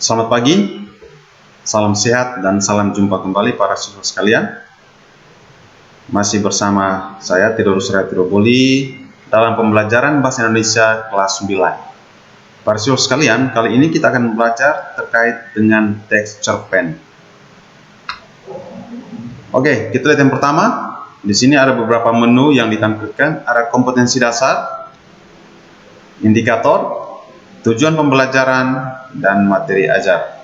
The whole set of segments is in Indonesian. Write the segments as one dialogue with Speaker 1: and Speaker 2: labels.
Speaker 1: Selamat pagi, salam sehat dan salam jumpa kembali para siswa sekalian. Masih bersama saya Theodorus Tiroboli dalam pembelajaran Bahasa Indonesia kelas 9. Para siswa sekalian, kali ini kita akan belajar terkait dengan teks cerpen. Oke, kita lihat yang pertama. Di sini ada beberapa menu yang ditampilkan, ada kompetensi dasar, indikator, tujuan pembelajaran, dan materi ajar.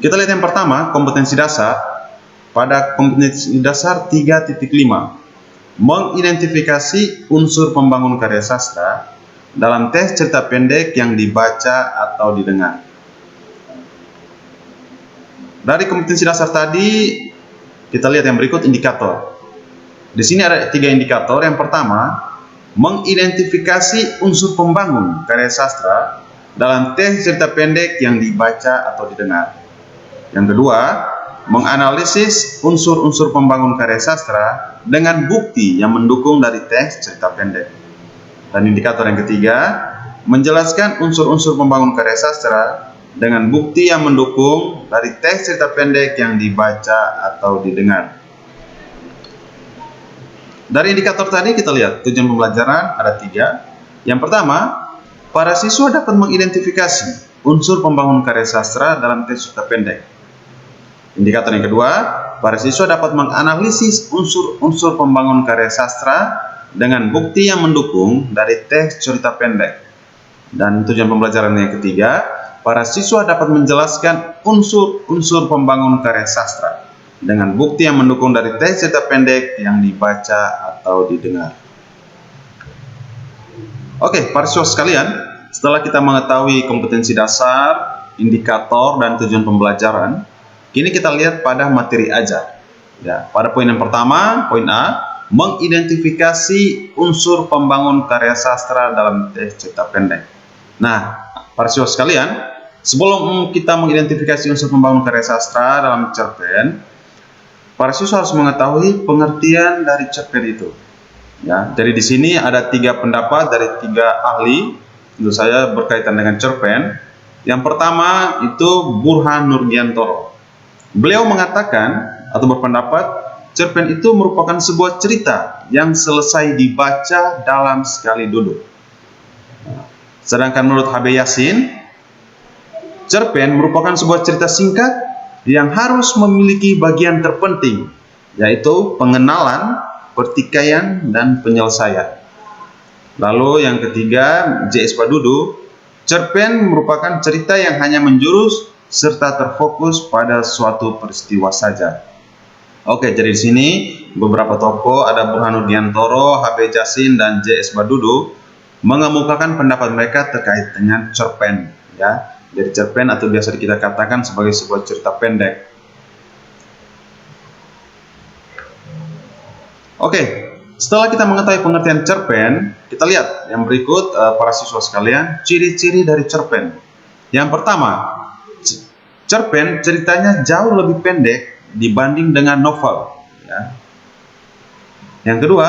Speaker 1: Kita lihat yang pertama, kompetensi dasar. Pada kompetensi dasar 3.5, mengidentifikasi unsur pembangun karya sastra dalam teks cerita pendek yang dibaca atau didengar. Dari kompetensi dasar tadi, kita lihat yang berikut, indikator. Di sini ada 3 indikator. Yang pertama, mengidentifikasi unsur pembangun karya sastra dalam teks cerita pendek yang dibaca atau didengar. Yang kedua, menganalisis unsur-unsur pembangun karya sastra dengan bukti yang mendukung dari teks cerita pendek. Dan indikator yang ketiga, menjelaskan unsur-unsur pembangun karya sastra dengan bukti yang mendukung dari teks cerita pendek yang dibaca atau didengar. Dari indikator tadi kita lihat tujuan pembelajaran ada 3. Yang pertama, para siswa dapat mengidentifikasi unsur pembangun karya sastra dalam teks cerita pendek. Indikator yang kedua, para siswa dapat menganalisis unsur-unsur pembangun karya sastra dengan bukti yang mendukung dari teks cerita pendek. Dan tujuan pembelajaran yang ketiga, para siswa dapat menjelaskan unsur-unsur pembangun karya sastra dengan bukti yang mendukung dari teks cerita pendek yang dibaca atau didengar. Oke, para siswa sekalian, setelah kita mengetahui kompetensi dasar, indikator, dan tujuan pembelajaran, kini kita lihat pada materi ajar. Ya, pada poin yang pertama, poin A, mengidentifikasi unsur pembangun karya sastra dalam teks cerita pendek. Nah, para siswa sekalian, sebelum kita mengidentifikasi unsur pembangun karya sastra dalam cerpen, para siswa harus mengetahui pengertian dari cerpen itu. Ya, jadi di sini ada 3 pendapat dari 3 ahli, tentu saya berkaitan dengan cerpen. Yang pertama itu Burhan Nurgiantoro. Beliau mengatakan atau berpendapat cerpen itu merupakan sebuah cerita yang selesai dibaca dalam sekali duduk. Sedangkan menurut H.B. Yasin, cerpen merupakan sebuah cerita singkat yang harus memiliki bagian terpenting, yaitu pengenalan, pertikaian, dan penyelesaian. Lalu yang ketiga, J.S. Badudu, cerpen merupakan cerita yang hanya menjurus serta terfokus pada suatu peristiwa saja. Oke, jadi di sini beberapa tokoh, ada Burhan Nurgiantoro, H.B. Yasin, dan J.S. Badudu mengemukakan pendapat mereka terkait dengan cerpen. Ya, jadi cerpen atau biasa kita katakan sebagai sebuah cerita pendek. Oke, setelah kita mengetahui pengertian cerpen, kita lihat yang berikut para siswa sekalian, ciri-ciri dari cerpen. Yang pertama, cerpen ceritanya jauh lebih pendek dibanding dengan novel. Ya. Yang kedua,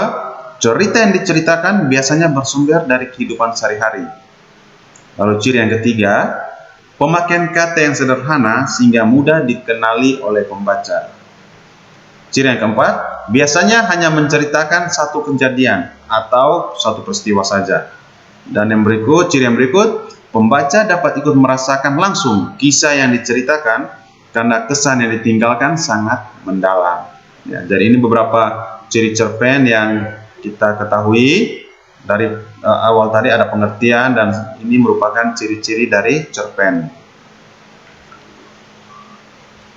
Speaker 1: cerita yang diceritakan biasanya bersumber dari kehidupan sehari-hari. Lalu ciri yang ketiga, pemakaian kata yang sederhana sehingga mudah dikenali oleh pembaca. Ciri yang keempat, biasanya hanya menceritakan satu kejadian atau satu peristiwa saja. Dan yang berikut, ciri yang berikut, pembaca dapat ikut merasakan langsung kisah yang diceritakan karena kesan yang ditinggalkan sangat mendalam. Ya, jadi ini beberapa ciri cerpen yang kita ketahui. Dari awal tadi ada pengertian dan ini merupakan ciri-ciri dari cerpen.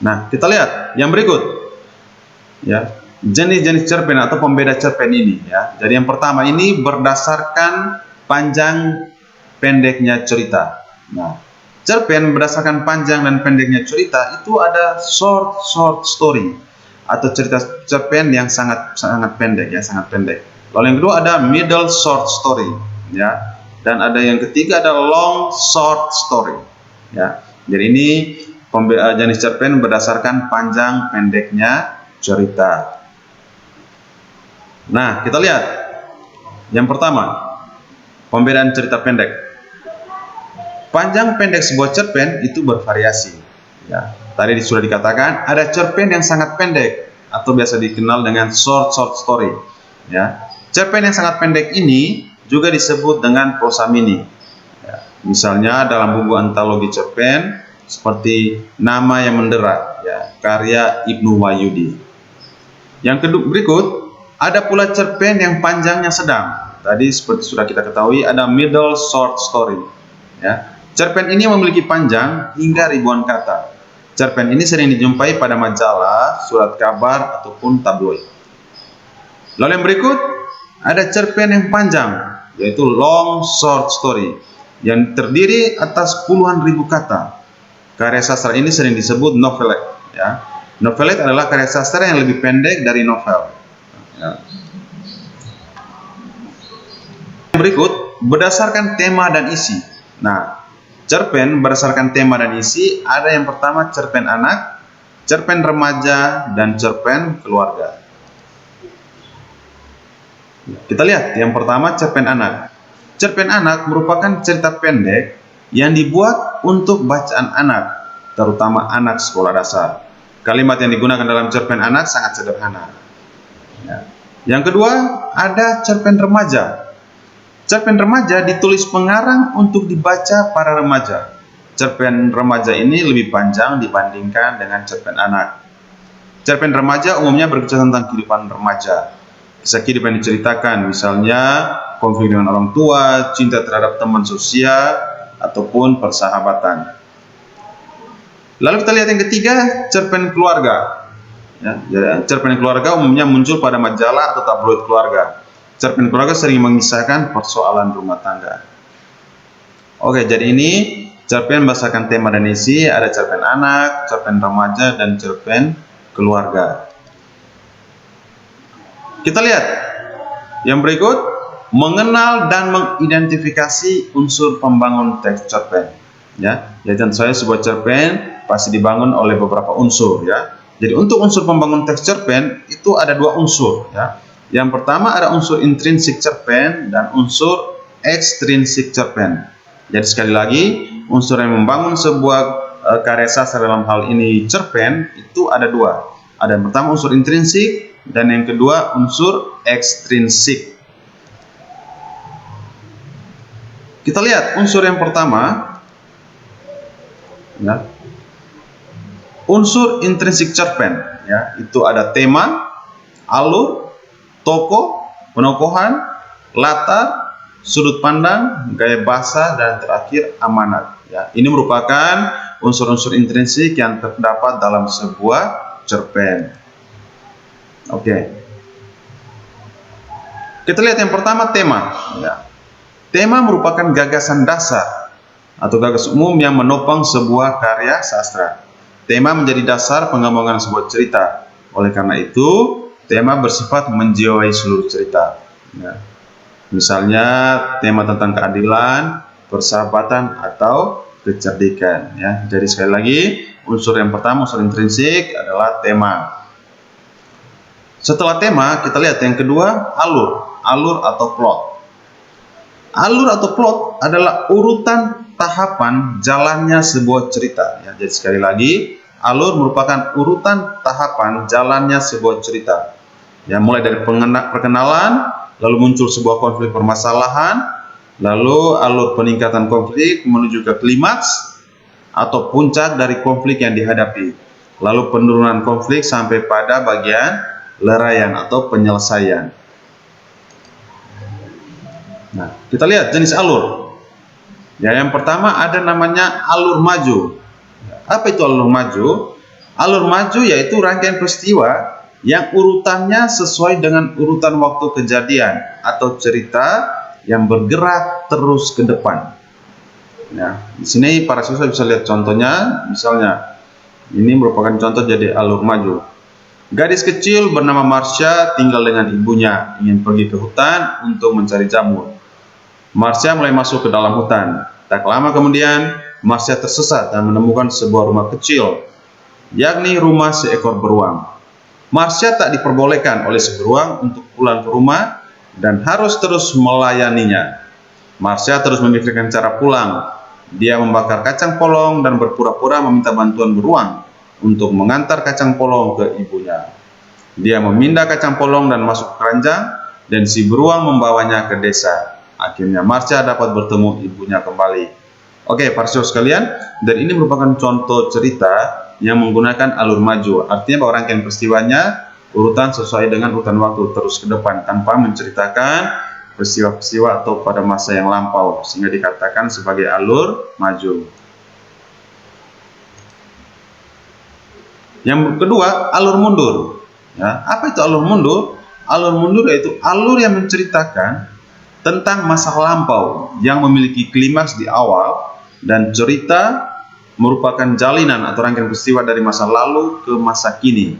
Speaker 1: Nah, kita lihat yang berikut. Ya, jenis-jenis cerpen atau pembeda cerpen ini. Ya, jadi yang pertama ini berdasarkan panjang pendeknya cerita. Nah, cerpen berdasarkan panjang dan pendeknya cerita itu ada short story atau cerita cerpen yang sangat pendek, ya, sangat pendek. Lalu yang kedua ada middle short story, ya, dan ada yang ketiga ada long short story, ya. Jadi ini jenis cerpen berdasarkan panjang pendeknya cerita. Nah, kita lihat yang pertama, pembedaan cerita pendek. Panjang pendek sebuah cerpen itu bervariasi. Ya, tadi sudah dikatakan ada cerpen yang sangat pendek atau biasa dikenal dengan short story. Ya, cerpen yang sangat pendek ini juga disebut dengan prosa mini. Ya, misalnya dalam buku antologi cerpen seperti Nama yang Mendera, ya, karya Ibnu Wahyudi. Yang kedua berikut ada pula cerpen yang panjangnya sedang. Tadi seperti sudah kita ketahui ada middle short story. Ya. Cerpen ini memiliki panjang hingga ribuan kata. Cerpen ini sering dijumpai pada majalah, surat kabar, ataupun tabloid. Lalu yang berikut, ada cerpen yang panjang, yaitu long short story, yang terdiri atas puluhan ribu kata. Karya sastra ini sering disebut novelette. Ya. Novelette adalah karya sastra yang lebih pendek dari novel. Ya. Berikut, berdasarkan tema dan isi. Nah, cerpen berdasarkan tema dan isi ada yang pertama cerpen anak, cerpen remaja, dan cerpen keluarga. Kita lihat yang pertama cerpen anak. Cerpen anak merupakan cerita pendek yang dibuat untuk bacaan anak, terutama anak sekolah dasar. Kalimat yang digunakan dalam cerpen anak sangat sederhana. Ya. Yang kedua ada cerpen remaja. Cerpen remaja ditulis pengarang untuk dibaca para remaja. Cerpen remaja ini lebih panjang dibandingkan dengan cerpen anak. Cerpen remaja umumnya berkisah tentang kehidupan remaja. Kisah kehidupan diceritakan, misalnya konflik dengan orang tua, cinta terhadap teman sosial, ataupun persahabatan. Lalu kita lihat yang ketiga, cerpen keluarga. Ya, cerpen keluarga umumnya muncul pada majalah atau tabloid keluarga. Cerpen keluarga sering mengisahkan persoalan rumah tangga. Oke, jadi ini cerpen berdasarkan tema dan isi, ada cerpen anak, cerpen remaja, dan cerpen keluarga. Kita lihat yang berikut, mengenal dan mengidentifikasi unsur pembangun teks cerpen. Ya, tentu saja sebuah cerpen pasti dibangun oleh beberapa unsur. Ya, jadi untuk unsur pembangun teks cerpen itu ada dua unsur. Ya. Yang pertama ada unsur intrinsik cerpen dan unsur ekstrinsik cerpen. Jadi sekali lagi, unsur yang membangun sebuah karya sastra dalam hal ini cerpen itu ada dua. Ada yang pertama unsur intrinsik dan yang kedua unsur ekstrinsik. Kita lihat unsur yang pertama. Ya. Unsur intrinsik cerpen, ya, itu ada tema, alur, tokoh, penokohan, latar, sudut pandang, gaya bahasa, dan terakhir amanat. Ya, ini merupakan unsur-unsur intrinsik yang terdapat dalam sebuah cerpen. Oke. Kita lihat yang pertama tema. Ya. Tema merupakan gagasan dasar atau gagas umum yang menopang sebuah karya sastra. Tema menjadi dasar pengembangan sebuah cerita. Oleh karena itu, tema bersifat menjiwai seluruh cerita. Ya. Misalnya tema tentang keadilan, persahabatan, atau kecerdikan. Ya. Jadi sekali lagi, unsur yang pertama, unsur intrinsik adalah tema. Setelah tema, kita lihat yang kedua, alur atau plot. Alur atau plot adalah urutan tahapan jalannya sebuah cerita. Ya. Jadi sekali lagi, alur merupakan urutan tahapan jalannya sebuah cerita. Ya, mulai dari perkenalan, lalu muncul sebuah konflik permasalahan, lalu alur peningkatan konflik menuju ke klimaks atau puncak dari konflik yang dihadapi, lalu penurunan konflik sampai pada bagian leraian atau penyelesaian. Nah, kita lihat jenis alur. Ya, yang pertama ada namanya alur maju. Apa itu alur maju? Alur maju yaitu rangkaian peristiwa yang urutannya sesuai dengan urutan waktu kejadian atau cerita yang bergerak terus ke depan. Ya, di sini para siswa bisa lihat contohnya, misalnya ini merupakan contoh jadi alur maju. Gadis kecil bernama Marsha tinggal dengan ibunya, ingin pergi ke hutan untuk mencari jamur. Marsha mulai masuk ke dalam hutan. Tak lama kemudian, Marsha tersesat dan menemukan sebuah rumah kecil, yakni rumah seekor beruang. Marsha tak diperbolehkan oleh si beruang untuk pulang ke rumah dan harus terus melayaninya. Marsha terus memikirkan cara pulang. Dia membakar kacang polong dan berpura-pura meminta bantuan beruang untuk mengantar kacang polong ke ibunya. Dia memindah kacang polong dan masuk ke keranjang, dan si beruang membawanya ke desa. Akhirnya Marsha dapat bertemu ibunya kembali. Oke, para saudara sekalian, dan ini merupakan contoh cerita yang menggunakan alur maju. Artinya bahwa rangkaian peristiwanya urutan sesuai dengan urutan waktu terus ke depan tanpa menceritakan peristiwa-peristiwa atau pada masa yang lampau, sehingga dikatakan sebagai alur maju. Yang kedua, alur mundur. Ya, apa itu alur mundur? Alur mundur yaitu alur yang menceritakan tentang masa lampau yang memiliki klimaks di awal, dan cerita merupakan jalinan atau rangkaian peristiwa dari masa lalu ke masa kini.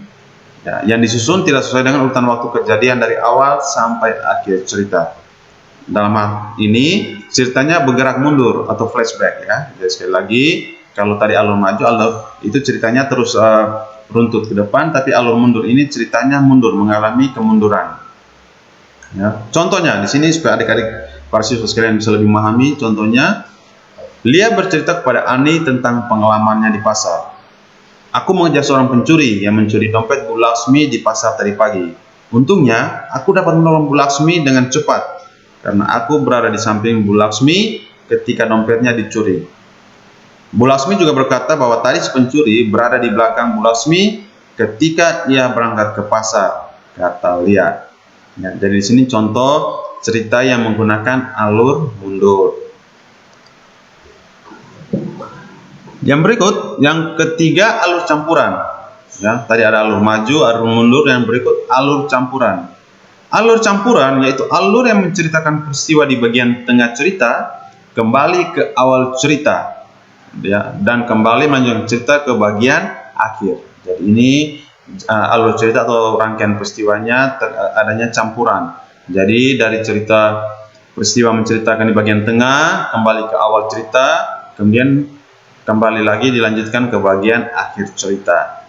Speaker 1: Ya, yang disusun tidak sesuai dengan urutan waktu kejadian dari awal sampai akhir cerita. Dalam hal ini ceritanya bergerak mundur atau flashback, ya. Jadi sekali lagi, kalau tadi alur maju, alur itu ceritanya terus runtut ke depan, tapi alur mundur ini ceritanya mundur, mengalami kemunduran. Ya. Contohnya di sini supaya adik-adik para siswa sekalian bisa lebih memahami. Contohnya, Lia bercerita kepada Ani tentang pengalamannya di pasar. Aku mengejar seorang pencuri yang mencuri dompet Bu Laksmi di pasar tadi pagi. Untungnya, aku dapat menolong Bu Laksmi dengan cepat, karena aku berada di samping Bu Laksmi ketika dompetnya dicuri. Bu Laksmi juga berkata bahwa tadi si pencuri berada di belakang Bu Laksmi ketika ia berangkat ke pasar, kata Lia. Ya, jadi di sini contoh cerita yang menggunakan alur mundur. Yang berikut, yang ketiga, alur campuran. Ya, tadi ada alur maju, alur mundur, yang berikut alur campuran. Alur campuran yaitu alur yang menceritakan peristiwa di bagian tengah cerita kembali ke awal cerita, ya, dan kembali melanjutkan cerita ke bagian akhir. Jadi ini alur cerita atau rangkaian peristiwanya adanya campuran. Jadi dari cerita peristiwa menceritakan di bagian tengah kembali ke awal cerita, kemudian kembali lagi dilanjutkan ke bagian akhir cerita.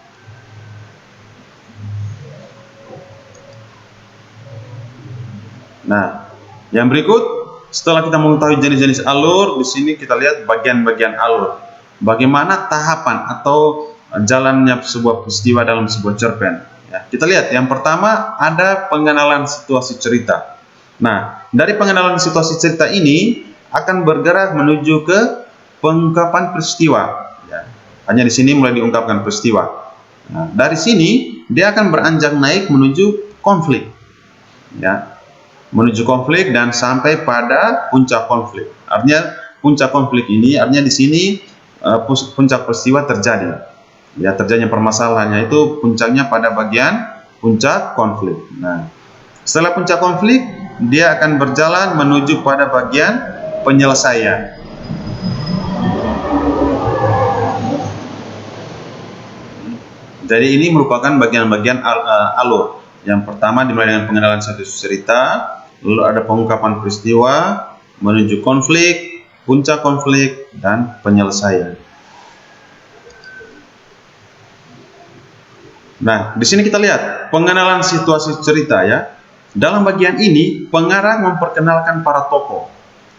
Speaker 1: Nah, yang berikut, setelah kita mengetahui jenis-jenis alur, di sini kita lihat bagian-bagian alur. Bagaimana tahapan atau jalannya sebuah peristiwa dalam sebuah cerpen. Ya, kita lihat, yang pertama ada pengenalan situasi cerita. Nah, dari pengenalan situasi cerita ini akan bergerak menuju ke pengungkapan peristiwa. Ya, hanya di sini mulai diungkapkan peristiwa. Nah, dari sini dia akan beranjak naik menuju konflik. Ya, menuju konflik dan sampai pada puncak konflik. Artinya puncak konflik ini artinya di sini puncak peristiwa terjadi. Ya, terjadinya permasalahannya itu puncaknya pada bagian puncak konflik. Nah, setelah puncak konflik dia akan berjalan menuju pada bagian penyelesaian. Jadi ini merupakan bagian-bagian alur. Yang pertama dimulai dengan pengenalan satu cerita, lalu ada pengungkapan peristiwa, menuju konflik, puncak konflik, dan penyelesaian. Nah, di sini kita lihat pengenalan situasi cerita, ya. Dalam bagian ini pengarang memperkenalkan para tokoh,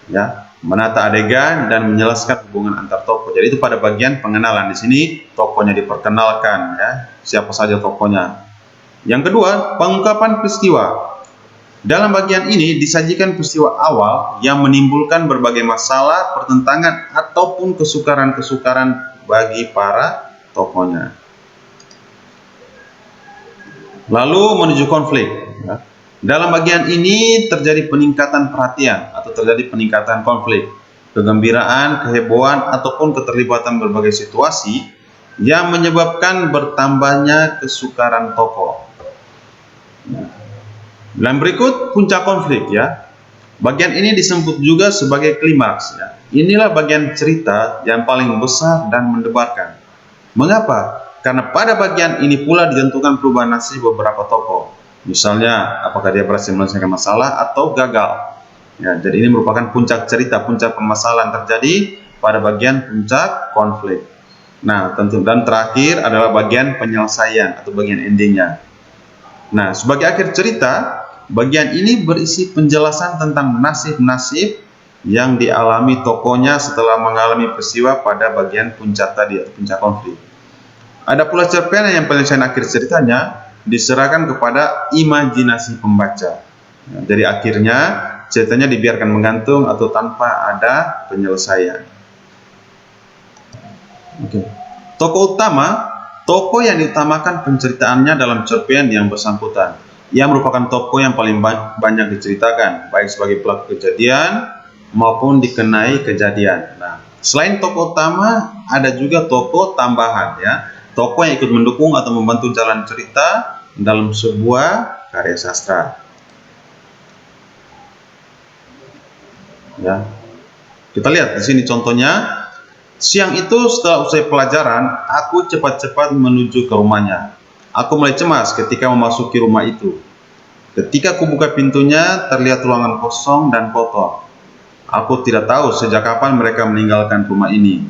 Speaker 1: ya, menata adegan dan menjelaskan hubungan antar tokoh. Jadi itu pada bagian pengenalan. Di sini tokohnya diperkenalkan, ya, siapa saja tokohnya. Yang kedua, pengungkapan peristiwa. Dalam bagian ini disajikan peristiwa awal yang menimbulkan berbagai masalah, pertentangan, ataupun kesukaran-kesukaran bagi para tokohnya. Lalu menuju konflik. Dalam bagian ini terjadi peningkatan perhatian atau terjadi peningkatan konflik, kegembiraan, kehebohan, ataupun keterlibatan berbagai situasi yang menyebabkan bertambahnya kesukaran tokoh. Dan berikut puncak konflik, ya. Bagian ini disebut juga sebagai klimaks, ya. Inilah bagian cerita yang paling besar dan mendebarkan. Mengapa? Karena pada bagian ini pula ditentukan perubahan nasib beberapa tokoh. Misalnya, apakah dia berhasil menyelesaikan masalah atau gagal. Ya, jadi ini merupakan puncak cerita, puncak permasalahan terjadi pada bagian puncak konflik. Nah, tentu dan terakhir adalah bagian penyelesaian atau bagian endingnya. Nah, sebagai akhir cerita, bagian ini berisi penjelasan tentang nasib-nasib yang dialami tokohnya setelah mengalami peristiwa pada bagian puncak tadi atau puncak konflik. Ada pula cerpen yang penyelesaian akhir ceritanya diserahkan kepada imajinasi pembaca. Jadi akhirnya ceritanya dibiarkan menggantung atau tanpa ada penyelesaian. Tokoh utama, tokoh yang diutamakan penceritaannya dalam cerpen yang bersangkutan. Ia merupakan tokoh yang paling banyak diceritakan, baik sebagai pelaku kejadian maupun dikenai kejadian. Nah, selain tokoh utama, ada juga tokoh tambahan, ya, tokoh yang ikut mendukung atau membantu jalan cerita dalam sebuah karya sastra. Ya, kita lihat di sini contohnya. Siang itu setelah usai pelajaran, aku cepat-cepat menuju ke rumahnya. Aku mulai cemas ketika memasuki rumah itu. Ketika aku buka pintunya, terlihat ruangan kosong dan kotor. Aku tidak tahu sejak kapan mereka meninggalkan rumah ini.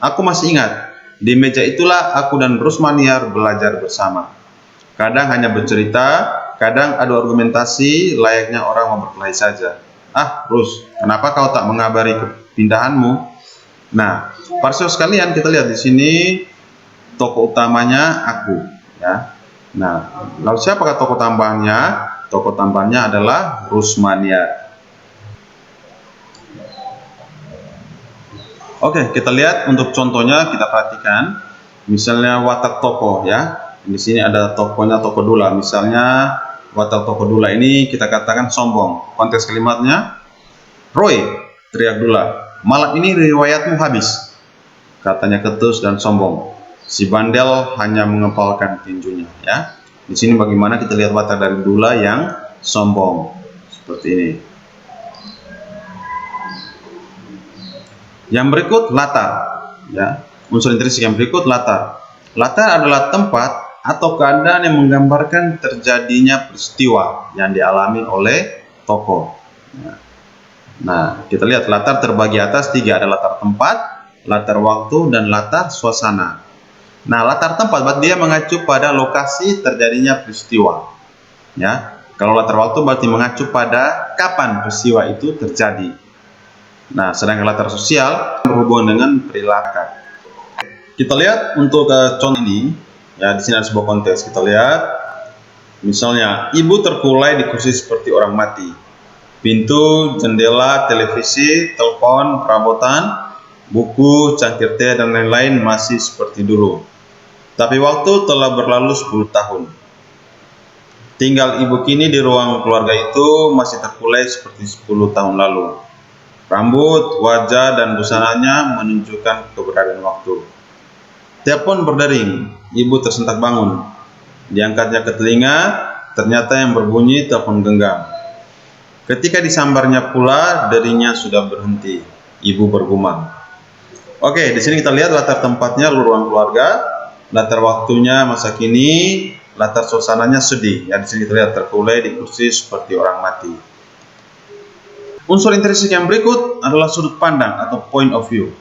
Speaker 1: Aku masih ingat, di meja itulah aku dan Rusmaniar belajar bersama. Kadang hanya bercerita, kadang adu argumentasi layaknya orang mau berkelahi saja. Ah, Rus, kenapa kau tak mengabari kepindahanmu? Nah, para saudara sekalian, kita lihat di sini tokoh utamanya aku, ya. Nah, lalu siapakah tokoh tambahnya? Tokoh tambahnya adalah Rusmaniar. Oke, kita lihat untuk contohnya, kita perhatikan. Misalnya watak tokoh, ya. Di sini ada tokohnya, tokoh Dula. Misalnya watak tokoh Dula ini kita katakan sombong. Konteks kalimatnya, Roy, teriak Dula, malam ini riwayatmu habis, katanya ketus dan sombong. Si bandel hanya mengepalkan tinjunya, ya. Di sini bagaimana kita lihat watak dari Dula yang sombong seperti ini. Yang berikut latar, ya. Unsur intrinsik yang berikut latar. Latar adalah tempat atau keadaan yang menggambarkan terjadinya peristiwa yang dialami oleh tokoh. Nah, kita lihat latar terbagi atas tiga, ada latar tempat, latar waktu, dan latar suasana. Nah, latar tempat berarti dia mengacu pada lokasi terjadinya peristiwa. Ya, kalau latar waktu berarti mengacu pada kapan peristiwa itu terjadi. Nah, sedangkan latar sosial berhubungan dengan perilaku. Kita lihat untuk contoh ini, ya, di sini ada sebuah konteks. Kita lihat, misalnya ibu terkulai di kursi seperti orang mati. Pintu, jendela, televisi, telepon, perabotan, buku, cangkir teh, dan lain-lain masih seperti dulu. Tapi waktu telah berlalu 10 tahun. Tinggal ibu kini di ruang keluarga itu masih terkulai seperti 10 tahun lalu. Rambut, wajah, dan busananya menunjukkan keberadaan waktu. Telepon berdering, ibu tersentak bangun. Diangkatnya ke telinga, ternyata yang berbunyi telepon genggam. Ketika disambarnya pula, derinya sudah berhenti. Ibu bergumam. Oke, di sini kita lihat latar tempatnya ruang keluarga, latar waktunya masa kini, latar suasananya sedih. Ya, di sini kita lihat terkulai di kursi seperti orang mati. Unsur intrinsik yang berikut adalah sudut pandang atau point of view.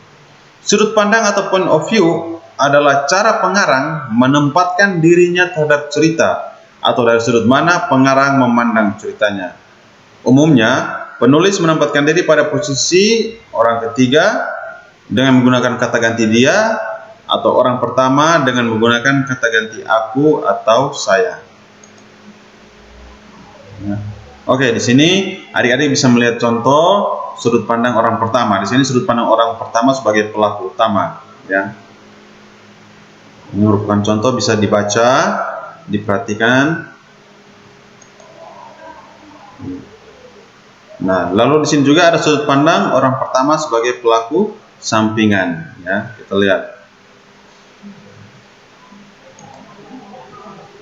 Speaker 1: Sudut pandang atau point of view adalah cara pengarang menempatkan dirinya terhadap cerita atau dari sudut mana pengarang memandang ceritanya. Umumnya, penulis menempatkan diri pada posisi orang ketiga dengan menggunakan kata ganti dia, atau orang pertama dengan menggunakan kata ganti aku atau saya. Oke, di sini adik-adik bisa melihat contoh sudut pandang orang pertama. Di sini sudut pandang orang pertama sebagai pelaku utama, ya. Ini merupakan contoh, bisa dibaca, diperhatikan. Nah, lalu di sini juga ada sudut pandang orang pertama sebagai pelaku sampingan, ya. Kita lihat.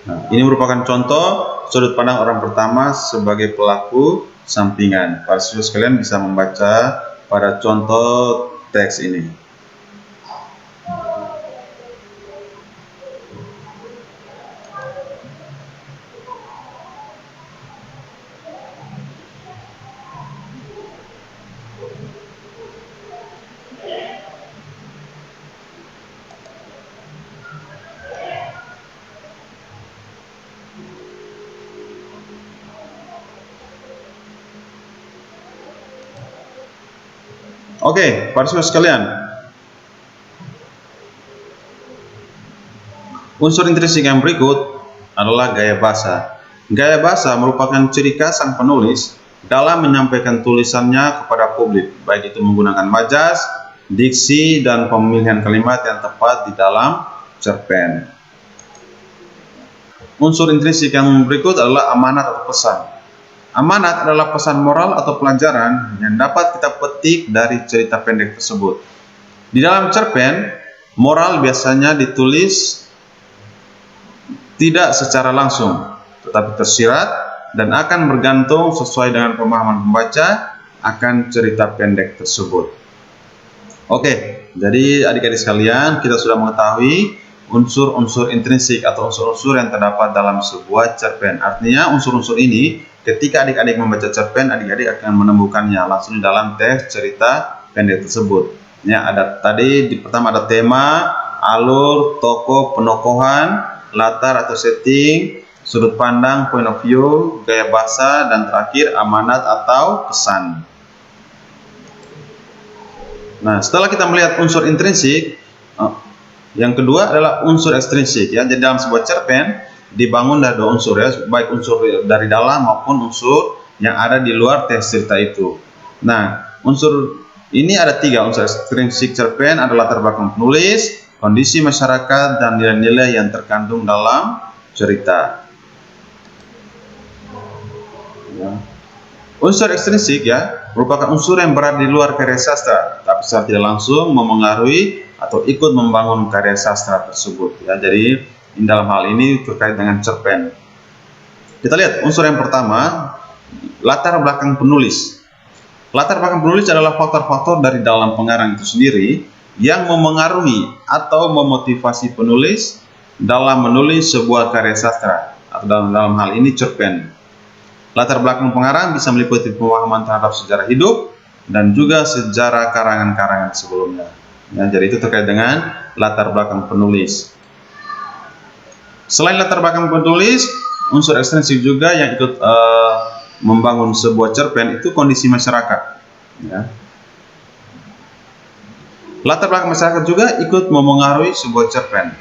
Speaker 1: Nah, ini merupakan contoh sudut pandang orang pertama sebagai pelaku sampingan. Para siswa sekalian bisa membaca pada contoh teks ini. Oke, para siswa sekalian, unsur intrinsik yang berikut adalah gaya bahasa. Gaya bahasa merupakan ciri khas sang penulis dalam menyampaikan tulisannya kepada publik, baik itu menggunakan majas, diksi, dan pemilihan kalimat yang tepat di dalam cerpen. Unsur intrinsik yang berikut adalah amanat atau pesan. Amanat adalah pesan moral atau pelajaran yang dapat kita petik dari cerita pendek tersebut. Di dalam cerpen, moral biasanya ditulis tidak secara langsung, tetapi tersirat dan akan bergantung sesuai dengan pemahaman pembaca akan cerita pendek tersebut. Oke, jadi adik-adik sekalian, kita sudah mengetahui unsur-unsur intrinsik atau unsur-unsur yang terdapat dalam sebuah cerpen. Artinya unsur-unsur ini ketika adik-adik membaca cerpen, adik-adik akan menemukannya langsung di dalam teks cerita pendek tersebut. Ya, ada tadi pertama ada tema, alur, tokoh, penokohan, latar atau setting, sudut pandang, point of view, gaya bahasa, dan terakhir amanat atau pesan. Nah, setelah kita melihat unsur intrinsik, yang kedua adalah unsur ekstrinsik. Ya, jadi dalam sebuah cerpen dibangun dari dua unsur, ya, baik unsur dari dalam maupun unsur yang ada di luar teks cerita itu. Nah, unsur ini ada tiga. Unsur ekstrinsik cerpen adalah latar belakang penulis, kondisi masyarakat, dan nilai-nilai yang terkandung dalam cerita. Ya. Unsur ekstrinsik ya merupakan unsur yang berada di luar karya sastra, tapi secara tidak langsung memengaruhi atau ikut membangun karya sastra tersebut. Ya, jadi dalam hal ini terkait dengan cerpen. Kita lihat unsur yang pertama, latar belakang penulis. Latar belakang penulis adalah faktor-faktor dari dalam pengarang itu sendiri yang memengaruhi atau memotivasi penulis dalam menulis sebuah karya sastra atau dalam hal ini cerpen. Latar belakang pengarang bisa meliputi pemahaman terhadap sejarah hidup dan juga sejarah karangan-karangan sebelumnya. Ya, jadi itu terkait dengan latar belakang penulis. Selain latar belakang penulis, unsur ekstrinsik juga yang ikut membangun sebuah cerpen itu kondisi masyarakat. Ya. Latar belakang masyarakat juga ikut memengaruhi sebuah cerpen.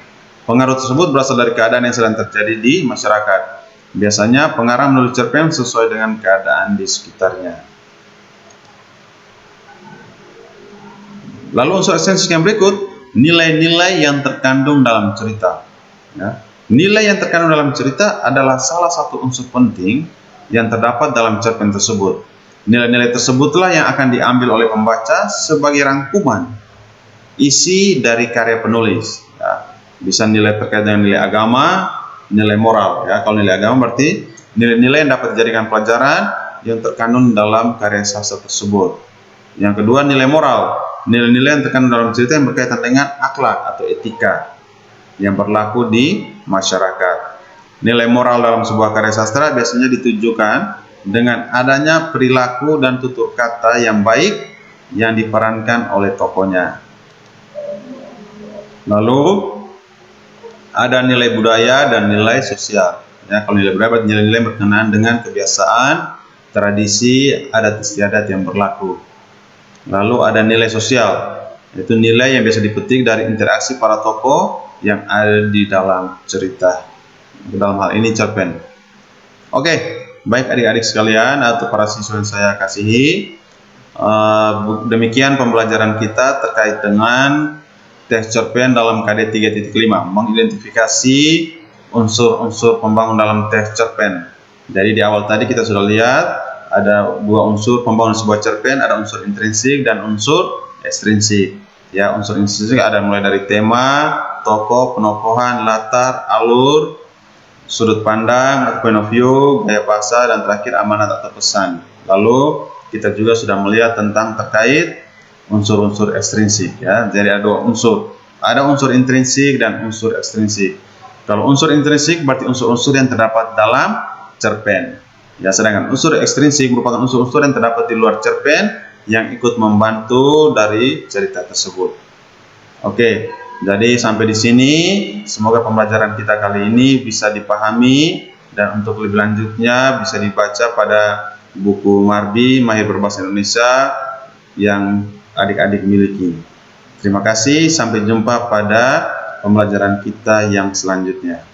Speaker 1: Pengaruh tersebut berasal dari keadaan yang sedang terjadi di masyarakat. Biasanya pengarang menulis cerpen sesuai dengan keadaan di sekitarnya. Lalu unsur ekstrinsik yang berikut, nilai-nilai yang terkandung dalam cerita. Ya. Nilai yang terkandung dalam cerita adalah salah satu unsur penting yang terdapat dalam cerpen tersebut. Nilai-nilai tersebutlah yang akan diambil oleh pembaca sebagai rangkuman isi dari karya penulis. Ya. Bisa nilai terkait dengan nilai agama, nilai moral. Ya, kalau nilai agama berarti nilai-nilai yang dapat dijadikan pelajaran yang terkandung dalam karya sastra tersebut. Yang kedua, nilai moral. Nilai-nilai yang terkandung dalam cerita yang berkaitan dengan akhlak atau etika yang berlaku di masyarakat. Nilai moral dalam sebuah karya sastra biasanya ditujukan dengan adanya perilaku dan tutur kata yang baik yang diperankan oleh tokohnya. Lalu ada nilai budaya dan nilai sosial. Ya, kalau nilai budaya berarti nilai-nilai berkenaan dengan kebiasaan, tradisi, adat istiadat yang berlaku. Lalu ada nilai sosial, yaitu nilai yang biasa dipetik dari interaksi para tokoh yang ada di dalam cerita. Dalam hal ini cerpen. Oke, baik adik-adik sekalian atau para siswa yang saya kasihi, demikian pembelajaran kita terkait dengan teks cerpen dalam KD 3.5, mengidentifikasi unsur-unsur pembangun dalam teks cerpen. Jadi di awal tadi kita sudah lihat ada dua unsur pembangun sebuah cerpen, ada unsur intrinsik dan unsur ekstrinsik. Ya, unsur intrinsik ada mulai dari tema, tokoh, penokohan, latar, alur, sudut pandang, point of view, gaya bahasa, dan terakhir amanat atau pesan. Lalu kita juga sudah melihat tentang terkait unsur-unsur ekstrinsik. Ya, jadi ada dua unsur, ada unsur intrinsik dan unsur ekstrinsik. Kalau unsur intrinsik berarti unsur-unsur yang terdapat dalam cerpen. Ya, sedangkan unsur ekstrinsik merupakan unsur-unsur yang terdapat di luar cerpen yang ikut membantu dari cerita tersebut. Oke, jadi sampai di sini semoga pembelajaran kita kali ini bisa dipahami dan untuk lebih lanjutnya bisa dibaca pada buku Marbi Mahir Berbahasa Indonesia yang adik-adik miliki. Terima kasih, sampai jumpa pada pembelajaran kita yang selanjutnya.